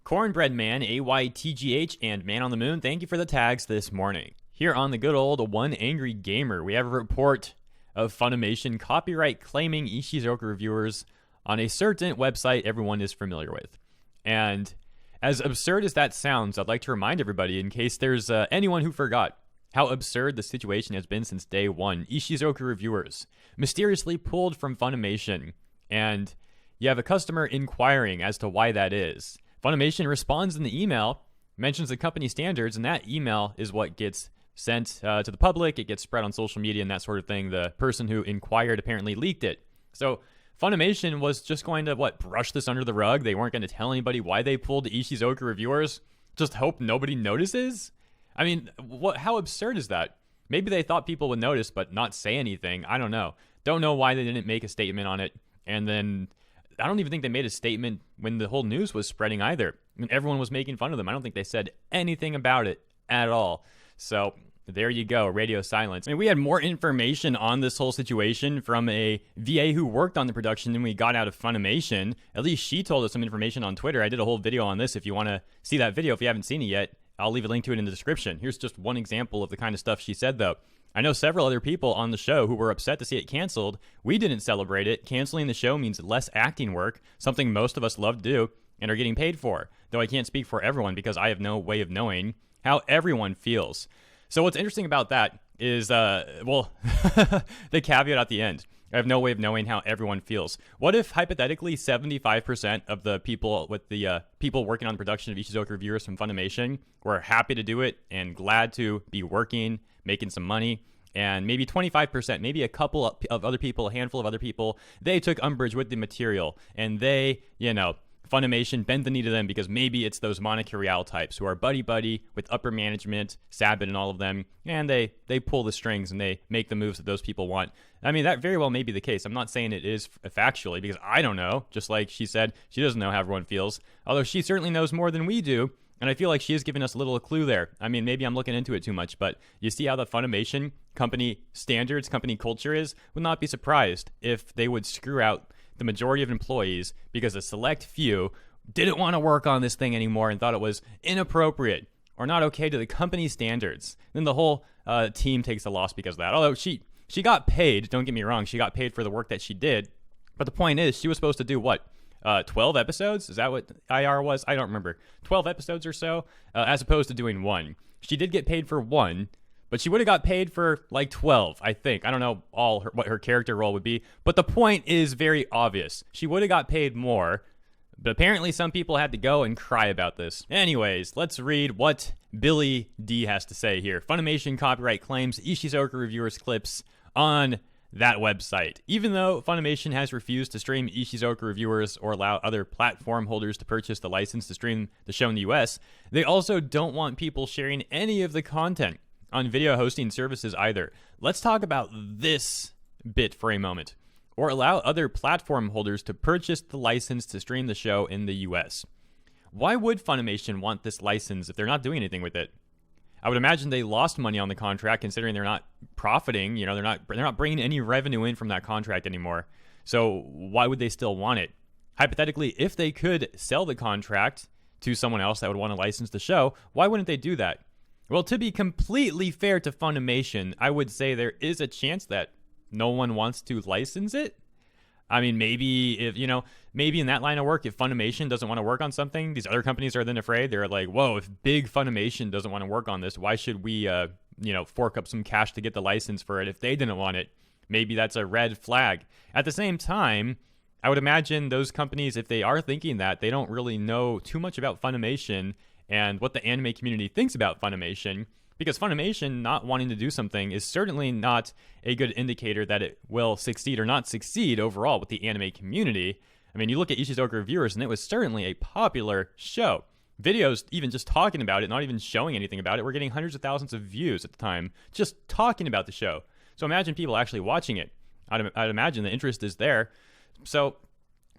Cornbread Man, AYTGH, and Man on the Moon, thank you for the tags this morning. Here on the good old One Angry Gamer, we have a report of Funimation copyright claiming Ishuzoku Reviewers on a certain website everyone is familiar with. And as absurd as that sounds, I'd like to remind everybody, in case there's anyone who forgot, how absurd the situation has been since day one. Ishuzoku Reviewers mysteriously pulled from Funimation, and you have a customer inquiring as to why that is. Funimation responds in the email, mentions the company standards, and that email is what gets sent to the public. It gets spread on social media and that sort of thing. The person who inquired apparently leaked it. So Funimation was just going to, brush this under the rug? They weren't going to tell anybody why they pulled Ishuzoku Reviewers? Just hope nobody notices? I mean, how absurd is that? Maybe they thought people would notice but not say anything. I don't know. Don't know why they didn't make a statement on it. And then I don't even think they made a statement when the whole news was spreading either. I mean, everyone was making fun of them. I don't think they said anything about it at all. So there you go, radio silence. I mean, we had more information on this whole situation from a VA who worked on the production than we got out of Funimation. At least she told us some information on Twitter. I did a whole video on this. If you want to see that video, if you haven't seen it yet, I'll leave a link to it in the description. Here's just one example of the kind of stuff she said, though. I know several other people on the show who were upset to see it canceled. We didn't celebrate it. Canceling the show means less acting work, something most of us love to do and are getting paid for. Though I can't speak for everyone because I have no way of knowing how everyone feels. So what's interesting about that is, the caveat at the end. I have no way of knowing how everyone feels. What if, hypothetically, 75% of the people people working on the production of Ishuzoku Reviewers from Funimation were happy to do it and glad to be working, making some money, and maybe 25%, maybe a couple of other people, a handful of other people, they took umbrage with the material, and they, Funimation bent the knee to them because maybe it's those Monica Real types who are buddy-buddy with upper management, Sabin and all of them, and they pull the strings and they make the moves that those people want. I mean, that very well may be the case. I'm not saying it is factually because I don't know. Just like she said, she doesn't know how everyone feels, although she certainly knows more than we do, and I feel like she is giving us a little clue there. I mean, maybe I'm looking into it too much, but you see how the Funimation company standards, company culture is? Would not be surprised if they would screw out the majority of employees because a select few didn't want to work on this thing anymore and thought it was inappropriate or not okay to the company standards. Then the whole team takes a loss because of that. Although she got paid, don't get me wrong, she got paid for the work that she did. But the point is, she was supposed to do what? 12 episodes? Is that what IR was? I don't remember. 12 episodes or so, as opposed to doing one. She did get paid for one, but she would have got paid for like 12, I think. I don't know what her character role would be, but the point is very obvious. She would have got paid more, but apparently some people had to go and cry about this. Anyways, let's read what Billy D has to say here. Funimation copyright claims Ishuzoku Reviewers clips on that website. Even though Funimation has refused to stream Ishuzoku Reviewers or allow other platform holders to purchase the license to stream the show in the US, they also don't want people sharing any of the content on video hosting services either. Let's talk about this bit for a moment. Or allow other platform holders to purchase the license to stream the show in the US. Why would Funimation want this license if they're not doing anything with it? I would imagine they lost money on the contract considering they're not profiting, they're not bringing any revenue in from that contract anymore. So why would they still want it? Hypothetically, if they could sell the contract to someone else that would want to license the show, why wouldn't they do that? Well, to be completely fair to Funimation, I would say there is a chance that no one wants to license it. I mean, maybe maybe in that line of work, if Funimation doesn't want to work on something, these other companies are then afraid. They're like, whoa, if big Funimation doesn't want to work on this, why should we, fork up some cash to get the license for it if they didn't want it? Maybe that's a red flag. At the same time, I would imagine those companies, if they are thinking that, they don't really know too much about Funimation and what the anime community thinks about Funimation, because Funimation not wanting to do something is certainly not a good indicator that it will succeed or not succeed overall with the anime community. I mean, you look at Ishuzoku Reviewers, and it was certainly a popular show. Videos, even just talking about it, not even showing anything about it, were getting hundreds of thousands of views at the time, just talking about the show. So imagine people actually watching it. I'd imagine the interest is there. So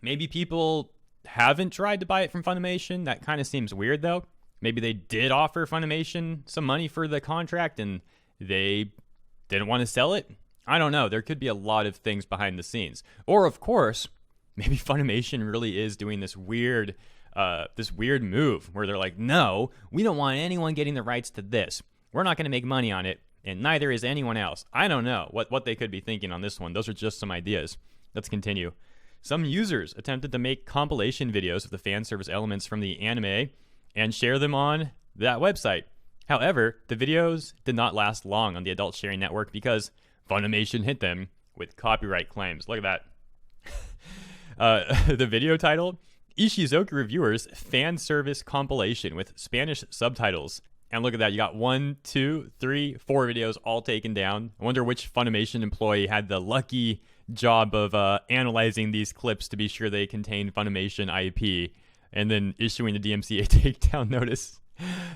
maybe people haven't tried to buy it from Funimation. That kind of seems weird, though. Maybe they did offer Funimation some money for the contract and they didn't want to sell it. I don't know. There could be a lot of things behind the scenes. Or, of course, maybe Funimation really is doing this weird this weird move where they're like, no, we don't want anyone getting the rights to this. We're not going to make money on it, and neither is anyone else. I don't know what they could be thinking on this one. Those are just some ideas. Let's continue. Some users attempted to make compilation videos of the fan service elements from the anime and share them on that website. However, the videos did not last long on the adult sharing network because Funimation hit them with copyright claims. Look at that. The video title, Ishuzoku Reviewers Fan Service Compilation with Spanish subtitles. And look at that. You got 1, 2, 3, 4 videos all taken down. I wonder which Funimation employee had the lucky job of analyzing these clips to be sure they contain Funimation IP and then issuing the DMCA takedown notice.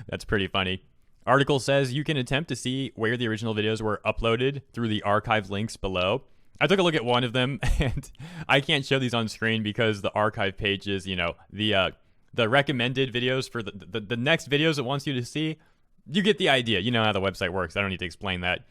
That's pretty funny. Article says you can attempt to see where the original videos were uploaded through the archive links below. I took a look at one of them, and I can't show these on screen because the archive page is, the recommended videos for the next videos it wants you to see. You get the idea. You know how the website works. I don't need to explain that.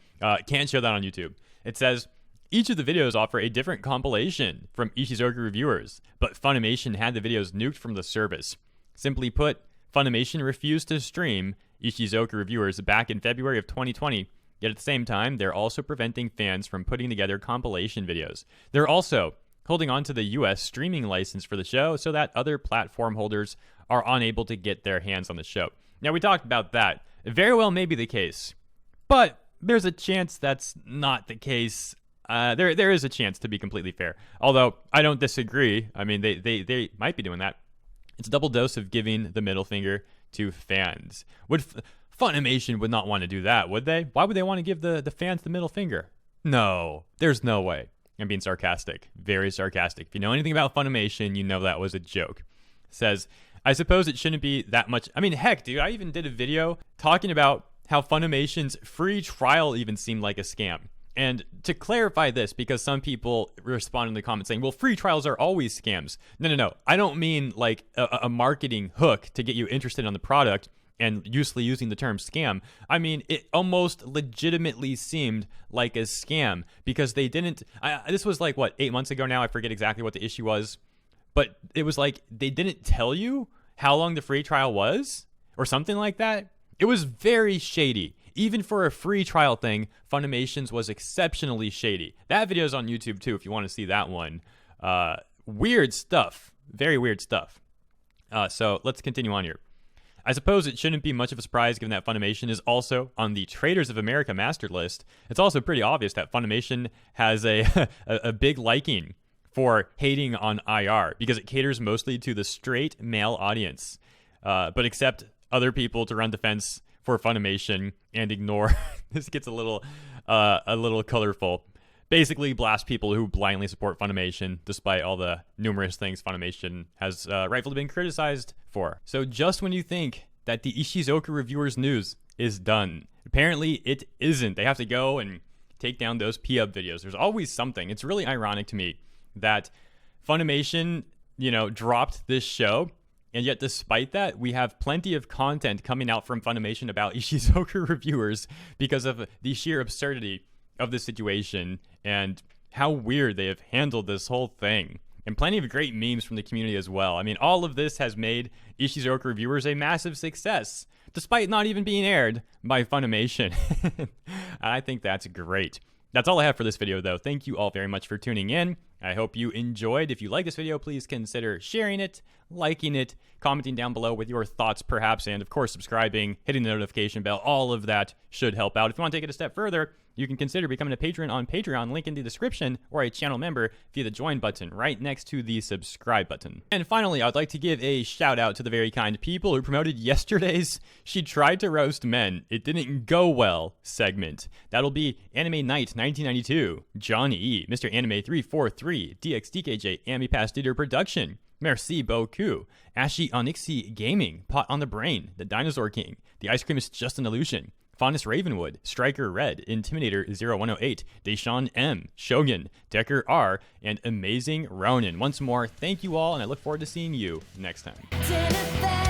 Can't show that on YouTube. It says, each of the videos offer a different compilation from Ishuzoku Reviewers, but Funimation had the videos nuked from the service. Simply put, Funimation refused to stream Ishuzoku Reviewers back in February of 2020, yet at the same time, they're also preventing fans from putting together compilation videos. They're also holding on to the US streaming license for the show so that other platform holders are unable to get their hands on the show. Now, we talked about that. It very well may be the case, but there's a chance that's not the case. There is a chance, to be completely fair. Although, I don't disagree. I mean, they might be doing that. It's a double dose of giving the middle finger to fans. Funimation would not want to do that, would they? Why would they want to give the fans the middle finger? No, there's no way. I'm being sarcastic. Very sarcastic. If you know anything about Funimation, you know that was a joke. It says, I suppose it shouldn't be that much. I mean, heck, dude, I even did a video talking about how Funimation's free trial even seemed like a scam. And to clarify this, because some people respond in the comments saying, well, free trials are always scams. No. I don't mean like a marketing hook to get you interested on the product and usually using the term scam. I mean, it almost legitimately seemed like a scam because they didn't. This was like, 8 months ago now? I forget exactly what the issue was. But it was like they didn't tell you how long the free trial was or something like that. It was very shady. Even for a free trial thing, Funimation's was exceptionally shady. That video's on YouTube too if you want to see that one. Weird stuff. Very weird stuff. So let's continue on here. I suppose it shouldn't be much of a surprise given that Funimation is also on the Traders of America master list. It's also pretty obvious that Funimation has a big liking for hating on IR because it caters mostly to the straight male audience, but accept other people to run defense for Funimation and ignore. This gets a little colorful. Basically, blast people who blindly support Funimation, despite all the numerous things Funimation has rightfully been criticized for. So just when you think that the Ishuzoku Reviewers news is done, apparently it isn't. They have to go and take down those P-Up videos. There's always something. It's really ironic to me that Funimation, dropped this show, and yet despite that, we have plenty of content coming out from Funimation about Ishuzoku Reviewers because of the sheer absurdity of the situation and how weird they have handled this whole thing. And plenty of great memes from the community as well. I mean, all of this has made Ishuzoku Reviewers a massive success, despite not even being aired by Funimation. I think that's great. That's all I have for this video, though. Thank you all very much for tuning in. I hope you enjoyed. If you like this video, please consider sharing it, liking it, commenting down below with your thoughts, perhaps, and of course, subscribing, hitting the notification bell. All of that should help out. If you want to take it a step further, you can consider becoming a patron on Patreon, link in the description, or a channel member via the join button right next to the subscribe button. And finally, I'd like to give a shout out to the very kind people who promoted yesterday's She Tried to Roast Men, It Didn't Go Well segment. That'll be Anime Night 1992, Johnny E, Mr. Anime 343, DXDKJ, Ambi-Pass Theater Production, Merci Beaucoup, Ashy Onyxy Gaming, Pot on the Brain, The Dinosaur King, The Ice Cream is Just an Illusion, Faunus Ravenwood, Striker Red, Intimidator 0108, Shon M, Shogun, Decker R, and Amazing Ronin. Once more, thank you all, and I look forward to seeing you next time.